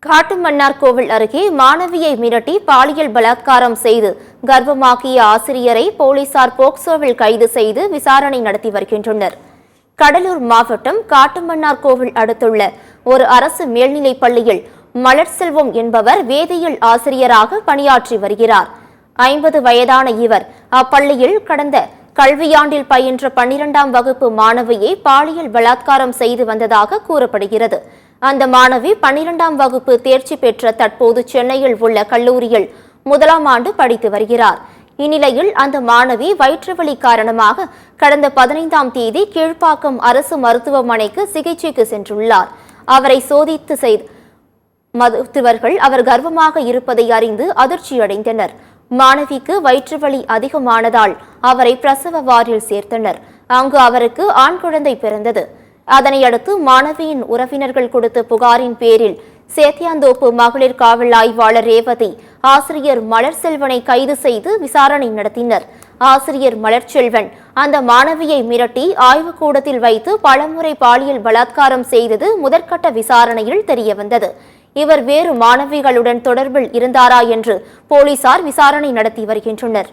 காட்டுமன்னார்கோவில் அருகே மாணவியை மிரட்டி பாலியல் பலாத்காரம் செய்து கர்ப்பமாக்கிய ஆசிரியரை போலீசார் போக்சோவில் கைது செய்து விசாரணை நடத்தி வருகின்றனர். கடலூர் மாவட்டம் காட்டுமன்னார்கோவில் அடுத்துள்ள ஒரு அரசு மேல்நிலைப் பள்ளியில் மலர்செல்வம் என்பவர் வேதியியல் ஆசிரியராக பணியாற்றி வருகிறார். 50 வயதான இவர் அப்பள்ளியில் கடந்த கல்வியாண்டில் பயின்ற 12ஆம் வகுப்பு மாணவியை பாலியல் பலாத்காரம் செய்து வந்ததாக கூறப்படுகிறது. அந்த மாணவி 12ஆம் வகுப்பு தேர்ச்சி பெற்ற தற்போது சென்னையில் உள்ள கல்லூரியில் 1ஆம் ஆண்டு படித்து வருகிறார். இந்நிலையில் அந்த மாணவி வயிற்றுவலி காரணமாக கடந்த 15ஆம் தேதி கீழ்ப்பாக்கம் அரசு மருத்துவமனைக்கு சிகிச்சைக்கு சென்றுள்ளார். அவரை சோதித்து செய்த மருத்துவர்கள் அவர் கர்ப்பமாக இருப்பதை அறிந்து அதிர்ச்சியடைந்தனர். மாணவிக்கு வயிற்றுவலி அதிகமானதால் அவரை பிரசவ வார்டில் சேர்த்தனர். அங்கு அவருக்கு ஆண் குழந்தை பிறந்தது. அதனையடுத்து மாணவியின் உறவினர்கள் கொடுத்த புகாரின் பேரில் சேத்தியாந்தோப்பு மகளிர் காவல் ஆய்வாளர் ரேவதி ஆசிரியர் மலர்செல்வனை கைது செய்து விசாரணை நடத்தினர். ஆசிரியர் மலர்செல்வன் அந்த மாணவியை மிரட்டி ஆய்வுக்கூடத்தில் வைத்து பலமுறை பாலியல் பலாத்காரம் செய்தது முதற்கட்ட விசாரணையில் தெரியவந்தது. இவர் வேறு மாணவிகளுடன் தொடர்பில் இருந்தாரா என்று போலீசார் விசாரணை நடத்தி வருகின்றனர்.